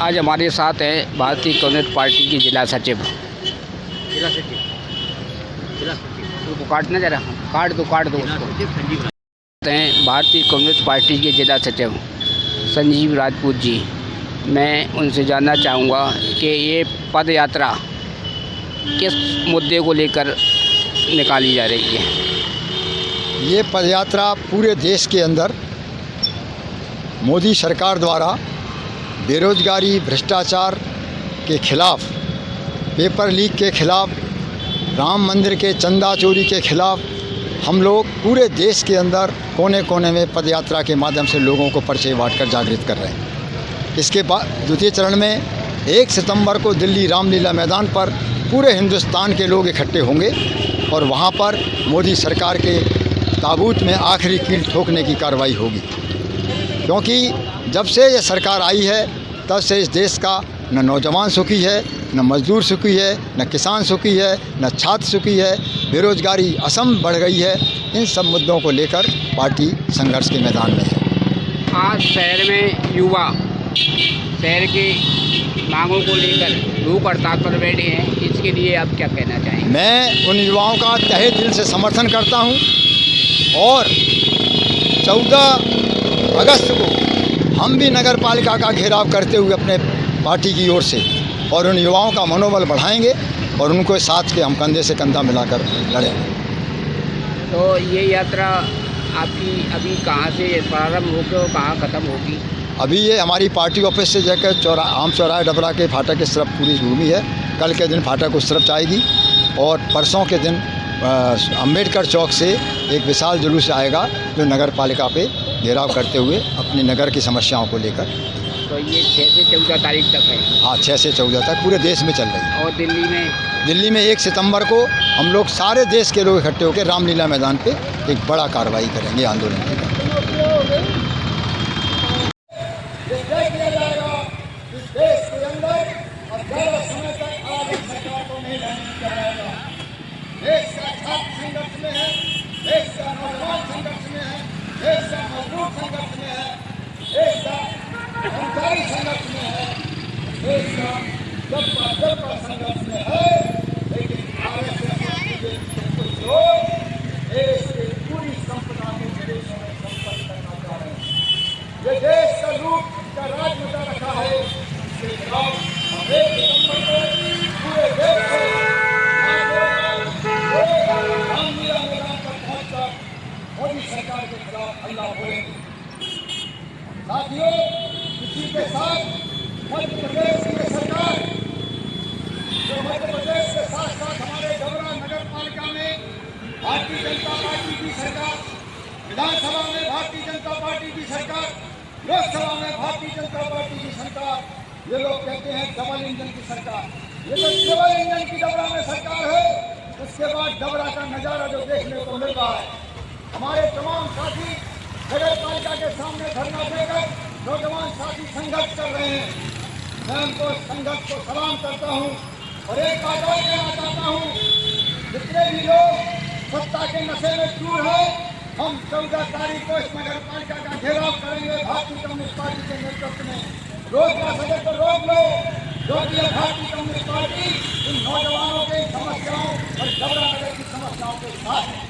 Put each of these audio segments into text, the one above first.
आज हमारे साथ हैं भारतीय कम्युनिस्ट पार्टी के जिला सचिव। तो काटना जरा, काट दो उसको। हैं भारतीय कम्युनिस्ट पार्टी के जिला सचिव संजीव राजपूत जी। मैं उनसे जानना चाहूँगा कि ये पद यात्रा किस मुद्दे को लेकर निकाली जा रही है। ये पदयात्रा पूरे देश के अंदर मोदी सरकार द्वारा बेरोजगारी, भ्रष्टाचार के खिलाफ, पेपर लीक के खिलाफ, राम मंदिर के चंदा चोरी के खिलाफ हम लोग पूरे देश के अंदर कोने कोने में पदयात्रा के माध्यम से लोगों को पर्चे बांटकर जागृत कर रहे हैं। इसके बाद द्वितीय चरण में 1 सितंबर को दिल्ली रामलीला मैदान पर पूरे हिंदुस्तान के लोग इकट्ठे होंगे और वहाँ पर मोदी सरकार के ताबूत में आखिरी कील ठोकने की कार्रवाई होगी। क्योंकि जब से ये सरकार आई है तब से इस देश का न नौजवान सुखी है, न मजदूर सुखी है, न किसान सुखी है, न छात्र सुखी है। बेरोजगारी असम बढ़ गई है। इन सब मुद्दों को लेकर पार्टी संघर्ष के मैदान में है। आज शहर में युवा शहर की मांगों को लेकर भूख हड़ताल पर बैठे हैं, इसके लिए आप क्या कहना चाहेंगे? मैं उन युवाओं का तहे दिल से समर्थन करता हूं और 14 अगस्त को हम भी नगर पालिका का घेराव करते हुए अपने पार्टी की ओर से और उन युवाओं का मनोबल बढ़ाएंगे और उनको साथ के हम कंधे से कंधा मिलाकर लड़ेंगे। तो ये यात्रा आपकी अभी कहाँ से प्रारंभ होगी और कहाँ ख़त्म होगी? अभी ये हमारी पार्टी ऑफिस से जाकर आम चौराहे डबरा के फाटक की तरफ पूरी भूमि है। कल के दिन फाटक उस तरफ जाएगी और परसों के दिन अम्बेडकर चौक से एक विशाल जुलूस आएगा जो नगर पालिका पे घेराव करते हुए अपने नगर की समस्याओं को लेकर। तो ये 6 से 14 तारीख तक है? हाँ, 6 से 14 तक पूरे देश में चल रही है। और दिल्ली में 1 सितंबर को हम लोग सारे देश के लोग इकट्ठे होकर रामलीला मैदान पे एक बड़ा कार्रवाई करेंगे, आंदोलन करेंगे। देश का छात्र संघर्ष में है, देश का नौजवान संघर्ष में है, देश का मजदूर संघर्ष में है, देश का कर्मचारी संघर्ष में है, देश का जब संघर्ष में है। लेकिन कुछ लोग देश की पूरी संपदा को विदेशों में संपन्न करना चाह रहे हैं। ये देश का लूट का राज मचा रखा है। इसके खिलाफ हम 1 सितंबर को पूरे देश को रामलीला मैदान पर पहुंचकर मोदी सरकार के खिलाफ हल्ला बोलेंगे। साथियों, इसी के साथ मध्य प्रदेश की सरकार, जो मध्य प्रदेश के साथ साथ हमारे डबरा नगर पालिका में भारतीय जनता पार्टी की सरकार, विधानसभा में भारतीय जनता पार्टी की सरकार, लोकसभा में भारतीय जनता पार्टी की सरकार, ये लोग कहते हैं डबल इंजन की सरकार। ये तो डबल इंजन की डबरा में सरकार है। उसके बाद डबरा का नज़ारा जो देखने को मिल रहा है, हमारे तमाम साथी नगर पालिका के सामने धरना देकर नौजवान साथी संघर्ष कर रहे हैं। मैं उनको संघर्ष को सलाम करता हूँ और एक बात और कहना चाहता हूँ, जितने भी लोग सत्ता के नशे में चूर हैं, हम 14 तारीख को इस नगर पालिका का घेराव करेंगे भारतीय कम्युनिस्ट पार्टी के नेतृत्व में। रोक ना सके तो रोक लो, क्योंकि भारतीय कम्युनिस्ट पार्टी इन नौजवानों के समस्याओं और डबरा नगर की समस्याओं के साथ है।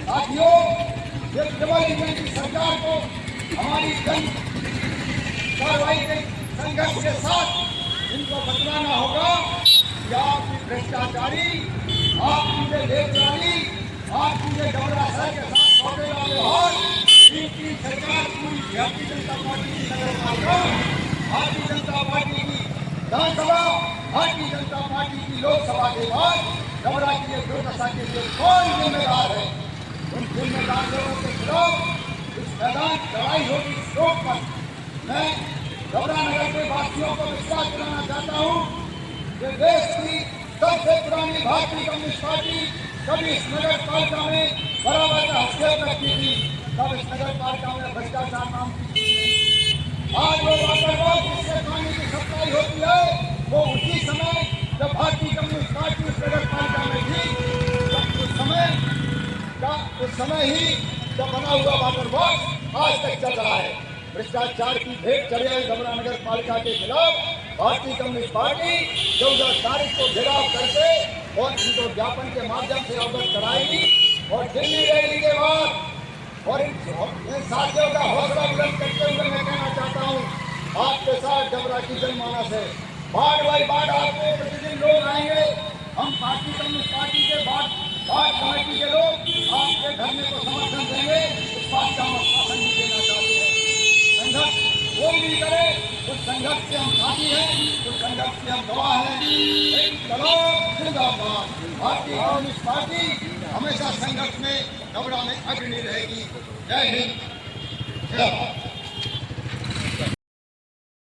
साथियों, ये डबल इंजन की सरकार को हमारी जन कार्रवाई के संघर्ष के साथ इनको बतलाना होगा कि आप भ्रष्टाचारी, आप मुझे लेखरानी, आप मुझे डबरा शहर के साथ सौदेला व्यवहार, इनकी सरकार पूरी भारतीय जनता पार्टी की नगर पालिका, भारतीय जनता पार्टी की विधानसभा, भारतीय जनता पार्टी की लोकसभा के बाद डबरा की दुर्दशा के लिए कौन जिम्मेदार है? उन जिम्मेदार लोगों के खिलाफ इस मैदान लड़ाई होगी। शोक पर मैं डबरा नगर के वासियों को विश्वास दिलाना चाहता हूँ कि देश की सबसे पुरानी भारतीय कम्युनिस्ट पार्टी कभी इस नगर पालिका में बराबर का हस्तक्षेप रखती थी, तब इस नगर पालिका में भ्रष्टाचार नाम की चीज नहीं। आज वो वाटरवर्क जिससे पानी की सप्लाई होती है, वो उसी समय जब भारतीय कम्युनिस्ट पार्टी इस नगर पालिका में थी, उस समय ही जब बना हुआ वाटरवर्क आज तक चल रहा है। भ्रष्टाचार की भेंट चढ़े डबरा नगर पालिका के खिलाफ भारतीय कम्युनिस्ट पार्टी 14 तारीख को घेराव करके और इनको ज्ञापन के माध्यम से अवगत कराएगी और दिल्ली रैली के बाद और इन साथियों का हौसला बुलंद करते हुए मैं कहना चाहता हूँ, आपके साथ डबरा की जनमानस है। बाढ़ बाई बाढ़ आपके प्रतिदिन लोग आएंगे। हम भारतीय कम्युनिस्ट पार्टी के बाद कमेटी के लोग आपके धरने को समर्थन देंगे। इस बात का हम आश्वासन भी देना चाहते हैं। संघर्ष कोई भी करे, उस संघर्ष से हम साथी हैं, उस संघर्ष से हम गवाह हैं। इंकलाब जिंदाबाद। भारतीय कम्युनिस्ट पार्टी हमेशा संघर्ष में डबरा में अग्रणी रहेगी। जय हिंद, जय भारत।